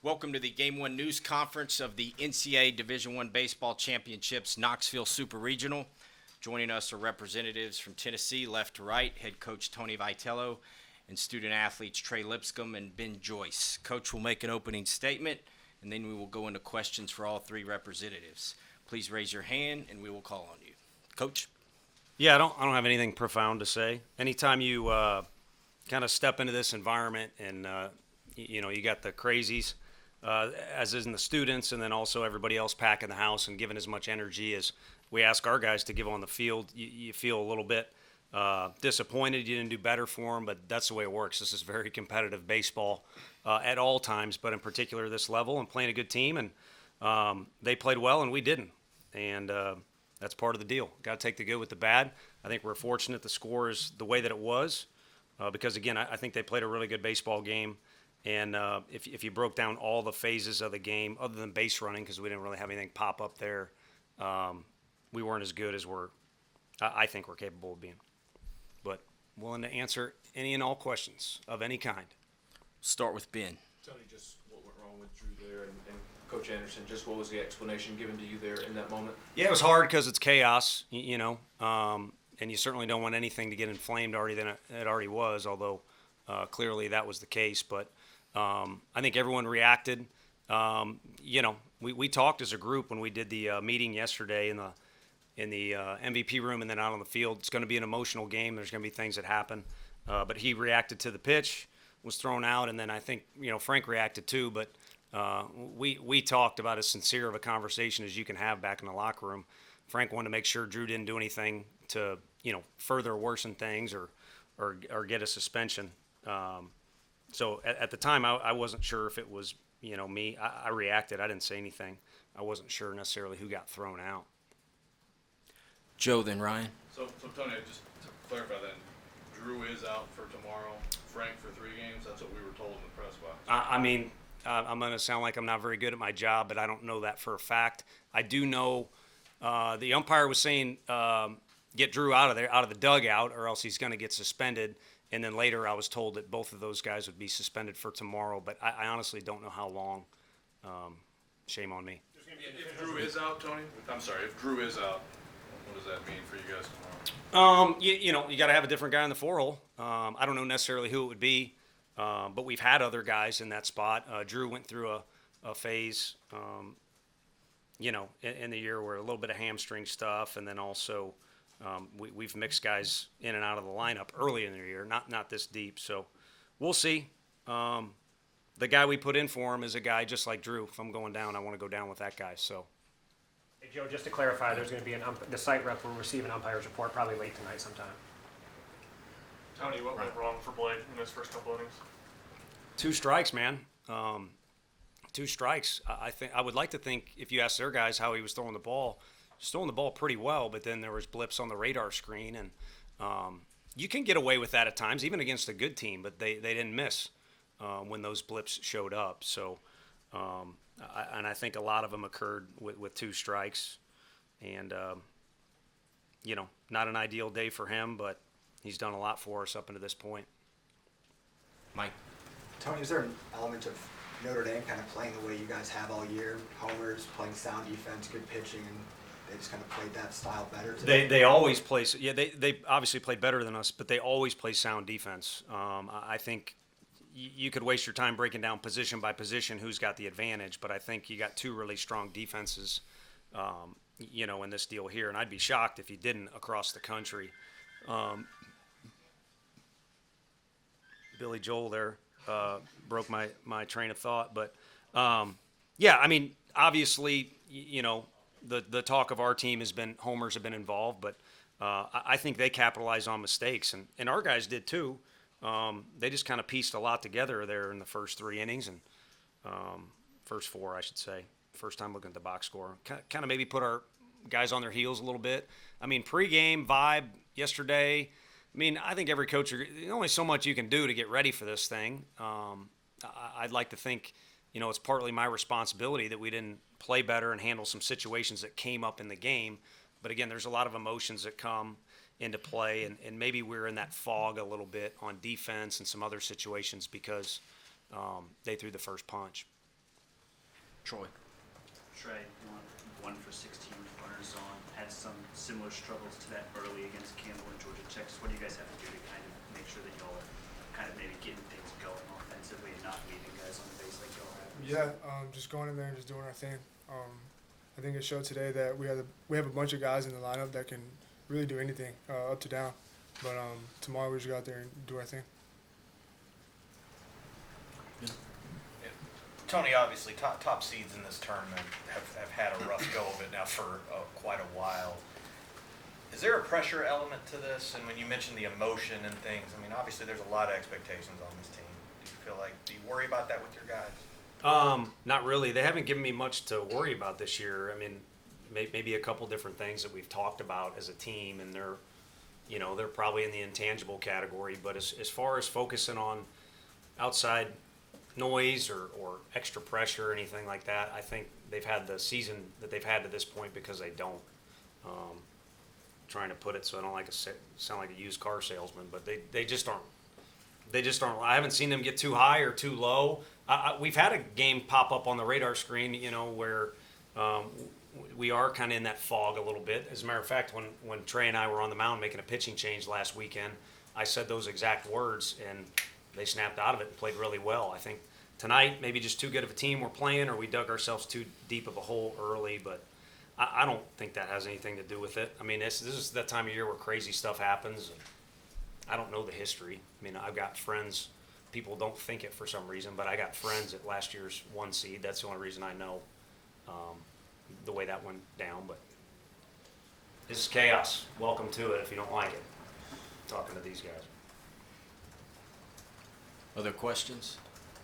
Welcome to the Game 1 news conference of the NCAA Division I Baseball Championships Knoxville Super Regional. Joining us are representatives from Tennessee, left to right, head coach Tony Vitello, and student athletes Trey Lipscomb and Ben Joyce. Coach will make an opening statement, and then we will go into questions for all three representatives. Please raise your hand, and we will call on you. Coach? Yeah, I don't have anything profound to say. Anytime you kind of step into this environment and, you got the crazies, as is in the students, and then also everybody else packing the house and giving as much energy as we ask our guys to give on the field. You feel a little bit disappointed you didn't do better for them, but that's the way it works. This is very competitive baseball at all times, but in particular this level, and playing a good team, and they played well and we didn't, and that's part of the deal. Got to take the good with the bad. I think we're fortunate the score is the way that it was because, again, I think they played a really good baseball game. And if you broke down all the phases of the game, other than base running, because we didn't really have anything pop up there, we weren't as good as I think we're capable of being. But willing to answer any and all questions of any kind. Start with Ben. Tony, just what went wrong with Drew there, and Coach Anderson, just what was the explanation given to you there in that moment? Yeah, it was hard because it's chaos, and you certainly don't want anything to get inflamed already than it already was, although clearly that was the case. But I think everyone reacted. We talked as a group when we did the meeting yesterday in the MVP room and then out on the field. It's going to be an emotional game. There's going to be things that happen. But he reacted to the pitch, was thrown out, and then I think Frank reacted too. But we talked about as sincere of a conversation as you can have back in the locker room. Frank wanted to make sure Drew didn't do anything to further worsen things or get a suspension. So at the time, I wasn't sure if it was, me. I reacted. I didn't say anything. I wasn't sure necessarily who got thrown out. Joe, then Ryan. So Tony, just to clarify then, Drew is out for tomorrow, Frank for 3 games. That's what we were told in the press box. I'm going to sound like I'm not very good at my job, but I don't know that for a fact. I do know the umpire was saying get Drew out of the dugout, or else he's going to get suspended. And then later I was told that both of those guys would be suspended for tomorrow, but I honestly don't know how long. Shame on me. If Drew is out, Tony, if Drew is out, what does that mean for you guys tomorrow? You got to have a different guy in the 4-hole. I don't know necessarily who it would be, but we've had other guys in that spot. Drew went through a phase, in the year where a little bit of hamstring stuff, and then also we've mixed guys in and out of the lineup early in the year, not this deep. So we'll see. The guy we put in for him is a guy just like Drew. If I'm going down, I want to go down with that guy. So. Hey, Joe, just to clarify, there's going to be the site rep will receive an umpire's report probably late tonight sometime. Tony, what went wrong for Blake in those first couple innings? 2 strikes, man. 2 strikes. I would like to think if you ask their guys how he was throwing the ball, he's throwing the ball pretty well, but then there was blips on the radar screen, and you can get away with that at times, even against a good team, but they didn't miss when those blips showed up. So, I think a lot of them occurred with 2 strikes, and not an ideal day for him, but he's done a lot for us up until this point. Mike. Tony, is there an element of Notre Dame kind of playing the way you guys have all year? Homers, playing sound defense, good pitching, and they just kind of played that style better today? They always play. Yeah, they obviously play better than us, but they always play sound defense. I think you could waste your time breaking down position by position who's got the advantage, but I think you got 2 really strong defenses, in this deal here, and I'd be shocked if you didn't across the country. Billy Joel there broke my train of thought, but obviously, the talk of our team has been homers have been involved, but I think they capitalize on mistakes, and our guys did too. They just kind of pieced a lot together there in the first 3 innings and first 4, I should say. First time looking at the box score. Kind of maybe put our guys on their heels a little bit. Pregame vibe yesterday. I think every coach, there's only so much you can do to get ready for this thing. I'd like to think, it's partly my responsibility that we didn't play better and handle some situations that came up in the game. But again, there's a lot of emotions that come into play, and maybe we're in that fog a little bit on defense and some other situations because they threw the first punch. Troy. Trey, one for 16 with runners on, had some similar struggles to that early against Campbell and Georgia Tech. So what do you guys have to do to kind of make sure that y'all are kind of maybe getting things going offensively and not leaving guys on the base like y'all have? Yeah, just going in there and just doing our thing. I think it showed today that we have a bunch of guys in the lineup that can really do anything, up to down. But tomorrow we just go out there and do our thing. Tony, obviously, top seeds in this tournament have had a rough go of it now for quite a while. Is there a pressure element to this? And when you mention the emotion and things, I mean, obviously there's a lot of expectations on this team. Do you worry about that with your guys? Not really. They haven't given me much to worry about this year. I mean, maybe a couple different things that we've talked about as a team, and they're probably in the intangible category. But as far as focusing on outside noise or extra pressure or anything like that, I think they've had the season that they've had to this point because they don't. Trying to put it so I don't sound like a used car salesman, but they just aren't. They just aren't. I haven't seen them get too high or too low. We've had a game pop up on the radar screen, where we are kind of in that fog a little bit. As a matter of fact, when Trey and I were on the mound making a pitching change last weekend, I said those exact words, and they snapped out of it and played really well. I think tonight, maybe just too good of a team we're playing, or we dug ourselves too deep of a hole early, but I don't think that has anything to do with it. I mean, this is that time of year where crazy stuff happens, and I don't know the history. I mean, I've got friends. People don't think it for some reason, but I got friends at last year's 1 seed. That's the only reason I know the way that went down. But this is chaos. Welcome to it if you don't like it. Talking to these guys. Other questions?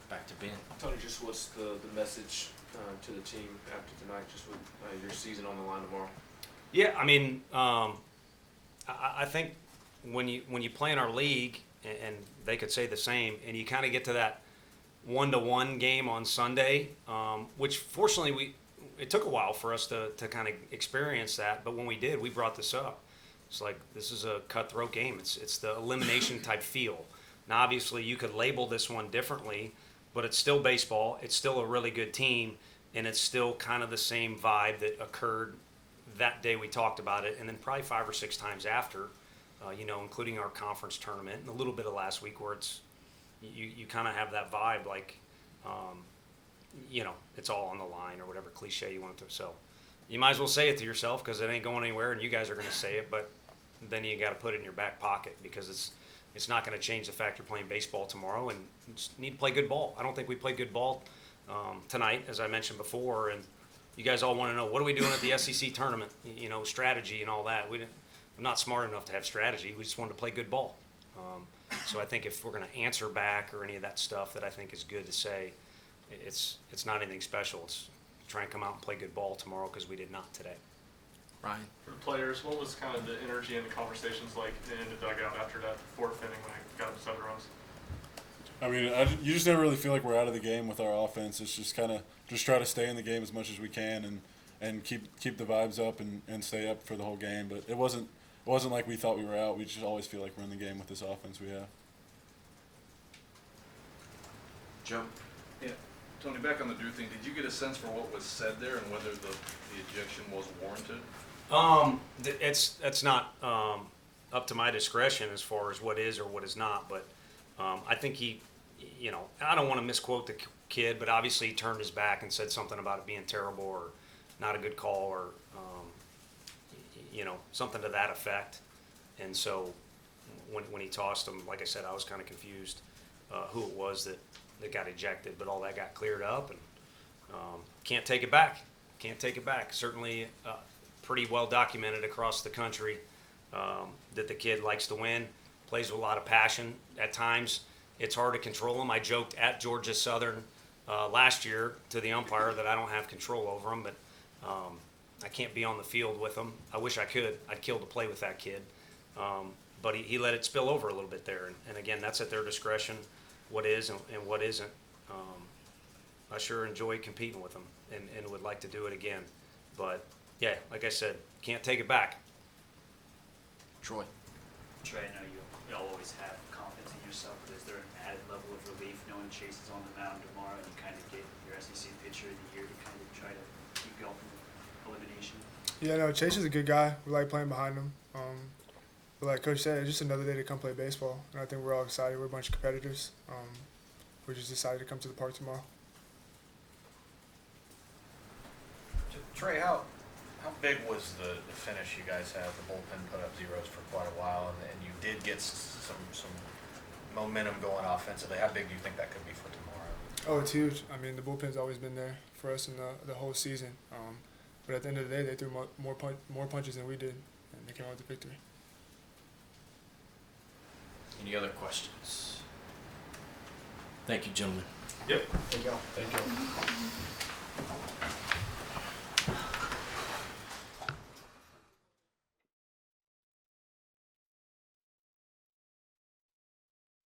Back to Ben. Tony, just what's the message to the team after tonight, just with your season on the line tomorrow? Yeah, I mean, I think when you play in our league, and they could say the same, and you kind of get to that 1-to-1 game on Sunday, which fortunately it took a while for us to kind of experience that, but when we did, we brought this up. It's like, this is a cutthroat game. It's the elimination type feel. Now, obviously, you could label this one differently, but it's still baseball. It's still a really good team, and it's still kind of the same vibe that occurred that day we talked about it, and then probably 5 or 6 times after, including our conference tournament and a little bit of last week where it's you kind of have that vibe like, it's all on the line or whatever cliche you want to. So you might as well say it to yourself because it ain't going anywhere, and you guys are going to say it, but then you got to put it in your back pocket because it's not going to change the fact you're playing baseball tomorrow, and you just need to play good ball. I don't think we played good ball tonight, as I mentioned before, and you guys all want to know, what are we doing at the SEC tournament, strategy and all that. I'm not smart enough to have strategy. We just wanted to play good ball. So I think if we're going to answer back or any of that stuff that I think is good to say, it's not anything special. It's try and come out and play good ball tomorrow because we did not today. Ryan. For the players, what was kind of the energy and the conversations like in the dugout after that 4th inning when I got up 7 runs? I mean, you just never really feel like we're out of the game with our offense. It's just kind of just try to stay in the game as much as we can and keep the vibes up and stay up for the whole game. But it wasn't like we thought we were out. We just always feel like we're in the game with this offense we have. Joe. Yeah. Tony, back on the Drew thing, did you get a sense for what was said there and whether the ejection was warranted? It's not up to my discretion as far as what is or what is not, but I think he, I don't want to misquote the kid, but obviously he turned his back and said something about it being terrible or not a good call or, something to that effect. And so when he tossed him, like I said, I was kind of confused who it was that got ejected, but all that got cleared up and can't take it back. Can't take it back. Certainly pretty well documented across the country that the kid likes to win, plays with a lot of passion. At times, it's hard to control him. I joked at Georgia Southern last year to the umpire that I don't have control over him, but I can't be on the field with him. I wish I could. I'd kill to play with that kid. But he let it spill over a little bit there. And again, that's at their discretion, what is and what isn't. I sure enjoy competing with them and would like to do it again. But, yeah, like I said, can't take it back. Troy. Trey, I know you all always have confidence in yourself, but is there an added level of relief knowing when Chase is on the mound tomorrow and you kind of get your SEC pitcher of the year to kind of try to keep going from elimination? Yeah, no, Chase is a good guy. We like playing behind him. But like Coach said, it's just another day to come play baseball, and I think we're all excited. We're a bunch of competitors. We're just excited to come to the park tomorrow. Trey, how big was the finish you guys had? The bullpen put up zeros for quite a while, and you did get some momentum going offensively. How big do you think that could be for tomorrow? Oh, it's huge. I mean, the bullpen's always been there for us in the whole season. But at the end of the day, they threw more punches than we did, and they came out with the victory. Any other questions? Thank you, gentlemen. Yep. Thank you all. Thank you.